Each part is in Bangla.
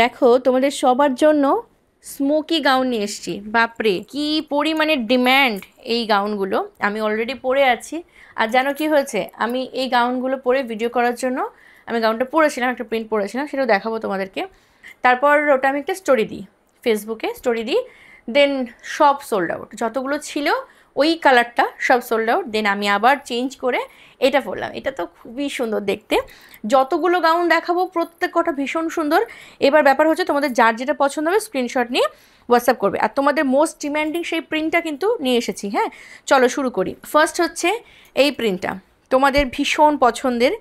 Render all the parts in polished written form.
দেখো তোমাদের সবার জন্য স্মোকি গাউন নিয়ে এসেছি। বাপরে কি পরিমাণে ডিম্যান্ড এই গাউনগুলো, আমি অলরেডি পরে আছি। আর জানো কি হয়েছে, আমি এই গাউনগুলো পরে ভিডিও করার জন্য আমি গাউনটা পরেছিলাম, একটা প্রিন্ট পরেছিলাম, সেটাও দেখাবো তোমাদেরকে। তারপর ওটা আমি একটা স্টোরি দিই, ফেসবুকে স্টোরি দিই, দেন সব সোল্ড আউট, যতগুলো ছিল ওই কালারটা সব সোল্ড আউট। দেন আমি আবার চেঞ্জ করে এটা পরলাম। এটা তো খুবই সুন্দর দেখতে। যতগুলো গাউন দেখাবো প্রত্যেক কটা ভীষণ সুন্দর। এবার ব্যাপার হচ্ছে তোমাদের যার যেটা পছন্দ হবে স্ক্রিনশট নিয়ে হোয়াটসঅ্যাপ করবে। আর তোমাদের মোস্ট ডিম্যান্ডিং সেই প্রিন্টটা কিন্তু নিয়ে এসেছি। হ্যাঁ, চলো শুরু করি। ফার্স্ট হচ্ছে এই প্রিন্টটা, তোমাদের ভীষণ পছন্দের।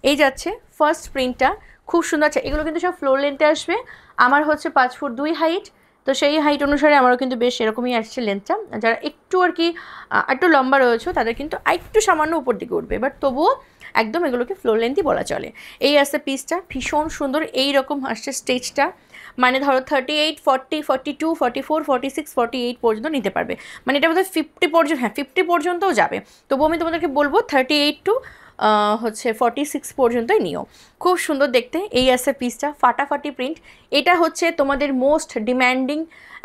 এই যাচ্ছে ফার্স্ট প্রিন্টটা, খুব সুন্দর আছে। এগুলো কিন্তু সব ফ্লোর লেন্থে আসবে। আমার হচ্ছে 5 ফুট 2 হাইট, তো সেই হাইট অনুসারে আমারও কিন্তু বেশ এরকমই আসছে লেন্থটা। যারা একটু আর কি একটু লম্বা রয়েছে তাদের কিন্তু একটু সামান্য উপর দিকে উঠবে, বাট তবুও একদম এগুলোকে ফ্লোর লেন্থই বলা চলে। এই আসছে পিসটা, ভীষণ সুন্দর। এই রকম আসছে স্টেজটা, মানে ধরো 38, 40, 42, 44, 46, 48 পর্যন্ত নিতে পারবে। মানে এটা বোধহয় 50 পর্যন্ত, হ্যাঁ 50 পর্যন্তও যাবে। তবুও আমি তোমাদেরকে বলবো 38 টু হচ্ছে 46 পর্যন্তই নিও। খুব সুন্দর দেখতে। এই আছে পিসটা, ফাটাফাটি প্রিন্ট। এটা হচ্ছে তোমাদের মোস্ট ডিম্যান্ডিং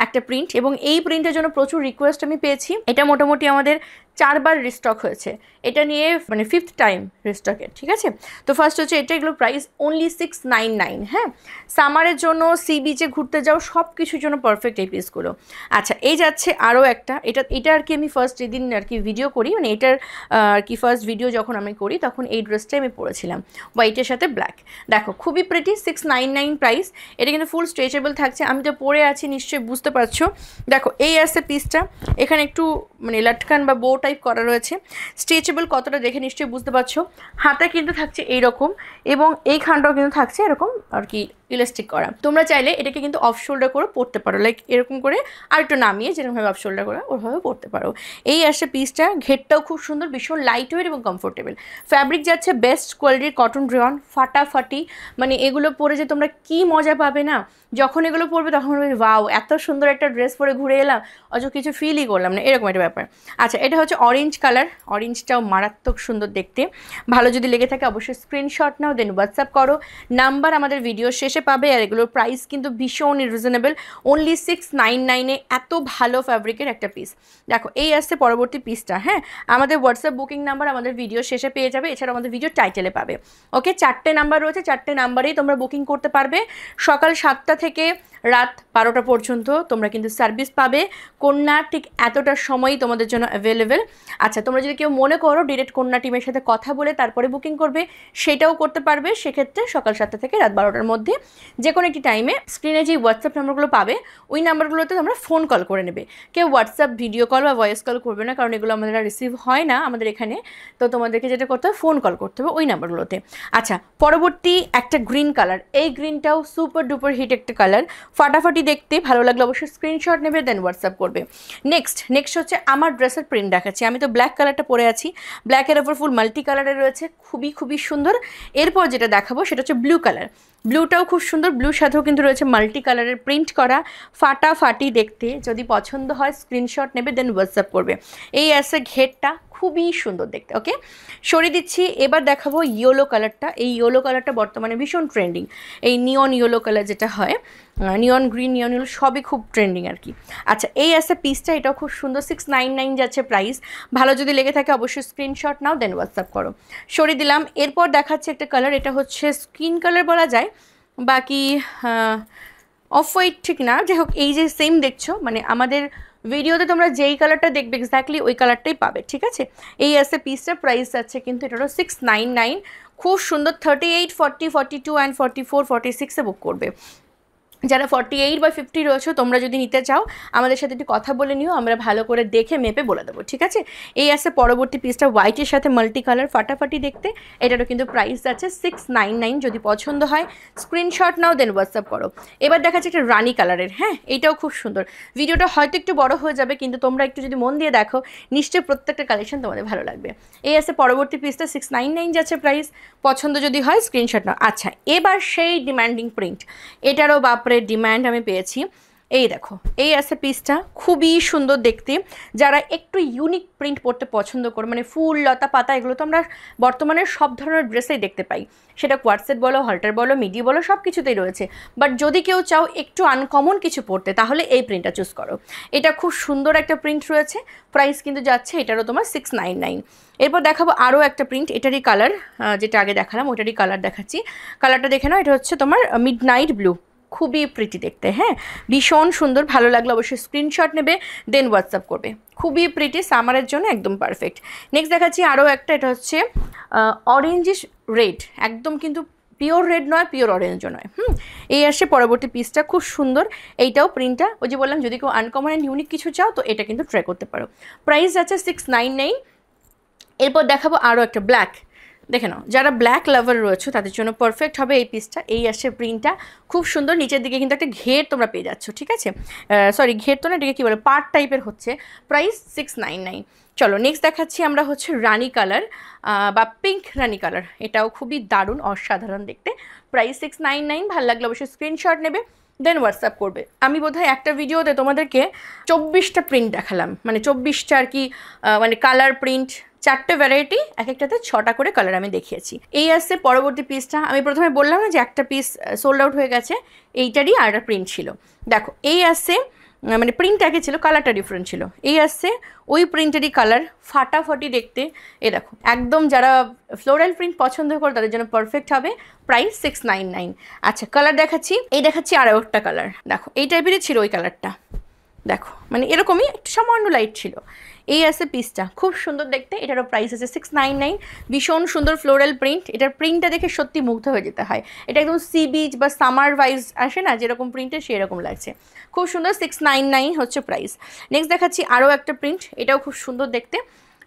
একটা প্রিন্ট, এবং এই প্রিন্টের জন্য প্রচুর রিকোয়েস্ট আমি পেয়েছি। এটা মোটামুটি আমাদের 4বার রিস্টক হয়েছে। এটা নিয়ে মানে 5th টাইম রিস্টকের, ঠিক আছে। তো ফার্স্ট হচ্ছে এটা, এগুলো প্রাইস অনলি 699। হ্যাঁ, সামারের জন্য, সি বিচে ঘুরতে যাও, সব কিছুর জন্য পারফেক্ট এই পিসগুলো। আচ্ছা, এই যাচ্ছে আরও একটা। এটা আর কি আমি ফার্স্ট যেদিন আর কি ভিডিও করি, মানে এটার আর কি ফার্স্ট ভিডিও যখন আমি করি তখন এই ড্রেসটাই আমি পরেছিলাম, হোয়াইটের সাথে ব্ল্যাক। দেখো খুবই প্রিটি, 699 প্রাইস। এটা কিন্তু ফুল স্ট্রেচেবল থাকছে। আমি তো পরে আছি, নিশ্চয়ই বুঝতে পারছো। দেখো এই আছে পিসটা, এখানে একটু মানে লাটকান বা বো টাইপ করা রয়েছে। স্ট্রেচেবল কতটা দেখে নিশ্চয়ই বুঝতে পারছো। হাতে কিন্তু থাকছে এইরকম, এবং এইখানটাও কিন্তু থাকছে এরকম আর কি ইলাস্টিক করা। তোমরা চাইলে এটাকে কিন্তু অফ শোল্ডার করে পরতে পারো, লাইক এরকম করে আর একটু নামিয়ে যেরকমভাবে অফ শোল্ডার করে ওইভাবে পরতে পারো। এই আসছে পিসটা, ঘেরটাও খুব সুন্দর, ভীষণ লাইট ওয়েট এবং কমফোর্টেবল। ফ্যাব্রিক যাচ্ছে বেস্ট কোয়ালিটির কটন রেয়ন, ফাটাফাটি। মানে এগুলো পরে যে তোমরা কি মজা পাবে না, যখন এগুলো পরবে তখন বলবে ওয়াও এত সুন্দর একটা ড্রেস পরে ঘুরে এলাম, অথচ কিছু ফিলই করলাম না, এরকম একটা ব্যাপার। আচ্ছা, এটা হচ্ছে অরেঞ্জ কালার। অরেঞ্জটাও মারাত্মক সুন্দর দেখতে। ভালো যদি লেগে থাকে অবশ্যই স্ক্রিনশট নাও, দেন হোয়াটসঅ্যাপ করো। নাম্বার আমাদের ভিডিও শেষে পাবে। আর এগুলোর প্রাইস কিন্তু ভীষণ রিজনেবল, অনলি 699-এ এত ভালো ফ্যাব্রিকের একটা পিস। দেখো এই আসছে পরবর্তী পিসটা। হ্যাঁ, আমাদের হোয়াটসঅ্যাপ বুকিং নাম্বার আমাদের ভিডিও শেষে পেয়ে যাবে, এছাড়া আমাদের ভিডিও টাইটেলে পাবে। ওকে, 4টে নাম্বার রয়েছে, 4টে নাম্বারেই তোমরা বুকিং করতে পারবে। সকাল 7টা থেকে রাত 12টা পর্যন্ত তোমরা কিন্তু সার্ভিস পাবে। কন্যা ঠিক এতটা সময়ই তোমাদের জন্য অ্যাভেলেবেল। আচ্ছা, তোমরা যদি কেউ মনে করো ডিরেক্ট কন্যা টিমের সাথে কথা বলে তারপরে বুকিং করবে, সেটাও করতে পারবে। সেক্ষেত্রে সকাল 7টা থেকে রাত 12টার মধ্যে যে কোনো একটি টাইমে স্ক্রিনে যে হোয়াটসঅ্যাপ নাম্বারগুলো পাবে ওই নাম্বারগুলোতে তোমরা ফোন কল করে নেবে। কেউ হোয়াটসঅ্যাপ ভিডিও কল বা ভয়েস কল করবে না, কারণ এগুলো আমাদের রিসিভ হয় না আমাদের এখানে। তো তোমাদেরকে যেটা করতে হবে, ফোন কল করতে হবে ওই নাম্বারগুলোতে। আচ্ছা, পরবর্তী একটা গ্রিন কালার। এই গ্রিনটাও সুপার ডুপার হিট একটা কালার, ফাটাফাটি দেখতে। ভালো লাগলে অবশ্যই স্ক্রিনশট নেবে, দেন হোয়াটসঅ্যাপ করবে। নেক্সট হচ্ছে আমার ড্রেসের প্রিন্ট দেখাচ্ছি। আমি তো ব্ল্যাক কালারটা পরে আছি, ব্ল্যাকের ওপর ফুল মাল্টি কালারের রয়েছে, খুবই সুন্দর। এরপর যেটা দেখাবো সেটা হচ্ছে ব্লু কালার। ব্লুটাও খুব সুন্দর, ব্লুর সাথেও কিন্তু রয়েছে মাল্টি কালারের প্রিন্ট করা, ফাটাফাটি দেখতে। যদি পছন্দ হয় স্ক্রিনশট নেবে, দেন হোয়াটসঅ্যাপ করবে। এই আছে ঘেরটা, খুবই সুন্দর দেখতে। ওকে, সরিয়ে দিচ্ছি। এবার দেখাবো ইয়েলো কালারটা। এই ইয়েলো কালারটা বর্তমানে ভীষণ ট্রেন্ডিং। এই নিয়ন ইয়েলো কালার যেটা হয়, নিয়ন গ্রিন, নিয়ন ইয়েলো সবই খুব ট্রেন্ডিং আর কি। আচ্ছা, এই আছে পিসটা, এটাও খুব সুন্দর, 699 যাচ্ছে প্রাইস। ভালো যদি লেগে থাকে অবশ্যই স্ক্রিনশট নাও, দেন হোয়াটসঅ্যাপ করো। সরিয়ে দিলাম। এরপর দেখাচ্ছে একটা কালার, এটা হচ্ছে স্কিন কালার বলা যায়, বাকি অফ হোয়াইট ঠিক না, যাই হোক। এই যে সেম দেখছো, মানে আমাদের ভিডিওতে তোমরা যেই কালারটা দেখবে এক্স্যাক্টলি ওই কালারটাই পাবে, ঠিক আছে। এই আছে পিসটা, প্রাইস আছে কিন্তু এটারও 699। খুব সুন্দর। 38, 40, 42 অ্যান্ড 44, 46-এ বুক করবে। যারা 48 বা 50 রয়েছে তোমরা যদি নিতে চাও আমাদের সাথে একটু কথা বলে নিও, আমরা ভালো করে দেখে মেপে বলে দেবো, ঠিক আছে। এই আছে পরবর্তী পিসটা, হোয়াইটের সাথে মাল্টি কালার, ফাটাফাটি দেখতে। এটারও কিন্তু প্রাইস আছে 699। যদি পছন্দ হয় স্ক্রিনশট নাও, দেন হোয়াটসঅ্যাপ করো। এবার দেখাচ্ছে একটা রানি কালারের। হ্যাঁ, এইটাও খুব সুন্দর। ভিডিওটা হয়তো একটু বড় হয়ে যাবে, কিন্তু তোমরা একটু যদি মন দিয়ে দেখো নিশ্চয়ই প্রত্যেকটা কালেকশন তোমাদের ভালো লাগবে। এই আছে পরবর্তী পিসটা, 699 যাচ্ছে প্রাইস। পছন্দ যদি হয় স্ক্রিনশট নাও। আচ্ছা, এবার সেই ডিমান্ডিং প্রিন্ট, এটারও বাপরে ডিমান্ড আমি পেয়েছি। এই দেখো, এই আছে পিসটা, খুবই সুন্দর দেখতে। যারা একটু ইউনিক প্রিন্ট পরতে পছন্দ করে, মানে ফুল লতা পাতা, এগুলো তো আমরা বর্তমানে সব ধরনের ড্রেসেই দেখতে পাই, সেটা কোয়ার্টসেট বলো, হল্টার বলো, মিডি বলো, সব কিছুতেই রয়েছে। বাট যদি কেউ চাও একটু আনকমন কিছু পরতে, তাহলে এই প্রিন্টটা চুজ করো। এটা খুব সুন্দর একটা প্রিন্ট রয়েছে। প্রাইস কিন্তু যাচ্ছে এটারও তোমার 699। এরপর দেখাবো আরও একটা প্রিন্ট, এটারই কালার, যেটা আগে দেখালাম ওটারই কালার দেখাচ্ছি। কালারটা দেখে নাও, এটা হচ্ছে তোমার মিড নাইট ব্লু, খুবই প্রিটি দেখতে, হ্যাঁ ভীষণ সুন্দর। ভালো লাগলো অবশ্যই স্ক্রিনশট নেবে, দেন হোয়াটসঅ্যাপ করবে। খুবই প্রিটি, সামারের জন্য একদম পারফেক্ট। নেক্সট দেখাচ্ছি আরও একটা, এটা হচ্ছে অরেঞ্জিশ রেড, একদম কিন্তু পিওর রেড নয়, পিওর অরেঞ্জও নয়। এই আসছে পরবর্তী পিসটা, খুব সুন্দর। এইটাও প্রিন্টটা ওই যে বললাম, যদি কেউ আনকমন অ্যান্ড ইউনিক কিছু চাও তো এটা কিন্তু ট্রাই করতে পারো। প্রাইস আছে 699। এরপর দেখাবো আরও একটা ব্ল্যাক, দেখে নাও, যারা ব্ল্যাক লাভার রয়েছে তাদের জন্য পারফেক্ট হবে এই পিসটা। এই আসছে প্রিন্টটা, খুব সুন্দর। নিচের দিকে কিন্তু একটা ঘের তোমরা পেয়ে যাচ্ছ, ঠিক আছে, সরি ঘের তো না, এটাকে কী বলে, পার্ট টাইপের হচ্ছে। প্রাইস 699। চলো নেক্সট দেখাচ্ছি আমরা হচ্ছে রানি কালার বা পিঙ্ক রানি কালার, এটাও খুবই দারুণ অসাধারণ দেখতে। প্রাইস 699। ভালো লাগলে অবশ্যই স্ক্রিনশট নেবে, দেন হোয়াটসঅ্যাপ করবে। আমি বোধহয় একটা ভিডিওতে তোমাদেরকে 24টা প্রিন্ট দেখালাম, মানে 24টা আর কি, মানে কালার প্রিন্ট, 4টে ভ্যারাইটি, এক একটাতে 6টা করে কালার আমি দেখিয়েছি। এই আসছে পরবর্তী পিসটা। আমি প্রথমে বললাম না যে একটা পিস সোল্ড আউট হয়ে গেছে, এইটারই আর একটা প্রিন্ট ছিল। দেখো এই আসছে, মানে প্রিন্ট একই ছিল, কালারটা ডিফারেন্ট ছিল। এই আসছে ওই প্রিন্টেরই কালার, ফাটাফাটি দেখতে। এ দেখো, একদম যারা ফ্লোরাল প্রিন্ট পছন্দ করে তাদের জন্য পারফেক্ট হবে। প্রাইস 699। আচ্ছা কালার দেখাচ্ছি, এই দেখাচ্ছি আরও একটা কালার। দেখো এই টাইপেরই ছিল ওই কালারটা, দেখো মানে এরকমই একটু সামান্য লাইট ছিল। এই আছে পিসটা, খুব সুন্দর দেখতে, এটারও প্রাইস আছে 699। ভীষণ সুন্দর ফ্লোরাল প্রিন্ট, এটার প্রিন্টটা দেখে সত্যি মুগ্ধ হয়ে যেতে হয়। এটা একদম সি বিচ বা সামার ভাইবস আসে না, যেরকম প্রিন্টে সেরকম লাগছে, খুব সুন্দর। 699 হচ্ছে প্রাইস। নেক্সট দেখাচ্ছি আরও একটা প্রিন্ট, এটাও খুব সুন্দর দেখতে।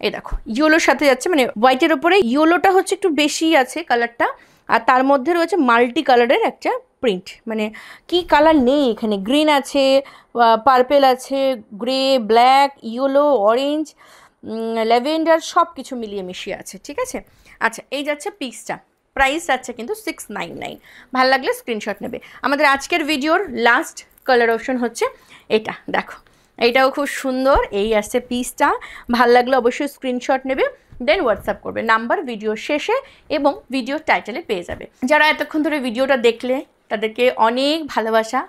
এই দেখো ইয়েলোর সাথে যাচ্ছে, মানে হোয়াইটের ওপরে ইয়েলোটা হচ্ছে একটু বেশি আছে কালারটা, আর তার মধ্যে রয়েছে মাল্টি কালারের একটা প্রিন্ট, মানে কি কালার নেই এখানে, গ্রিন আছে, পার্পেল আছে, grey, black, yellow, orange, lavender, সব কিছু মিলিয়ে মিশিয়ে আছে, ঠিক আছে। আচ্ছা এই যাচ্ছে পিসটা, প্রাইস যাচ্ছে কিন্তু 699। ভালো লাগলে স্ক্রিনশট নেবে। আমাদের আজকের ভিডিওর লাস্ট কালার অপশন হচ্ছে এটা, দেখো এইটাও খুব সুন্দর। এই আসছে পিসটা, ভাল লাগলে অবশ্যই স্ক্রিনশট নেবে, দেন হোয়াটসঅ্যাপ করবে। নাম্বার ভিডিও শেষে এবং ভিডিও টাইটেলে পেয়ে যাবে। যারা এতক্ষণ ধরে ভিডিওটা দেখলে তাদেরকে অনেক ভালোবাসা,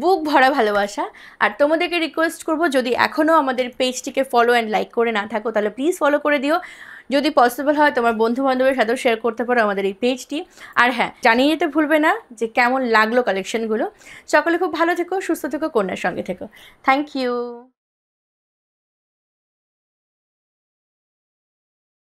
বুক ভরা ভালোবাসা। আর তোমাদেরকে রিকোয়েস্ট করব, যদি এখনও আমাদের পেজটিকে ফলো অ্যান্ড লাইক করে না থাকো তাহলে প্লিজ ফলো করে দিও। যদি পসিবল হয় তোমার বন্ধু বান্ধবের সাথেও শেয়ার করতে পারো আমাদের এই পেজটি। আর হ্যাঁ, জানিয়ে যেতে ভুলবে না যে কেমন লাগলো কালেকশনগুলো। সকলে খুব ভালো থেকো, সুস্থ থেকো, কন্যার সঙ্গে থেকো। Thank you.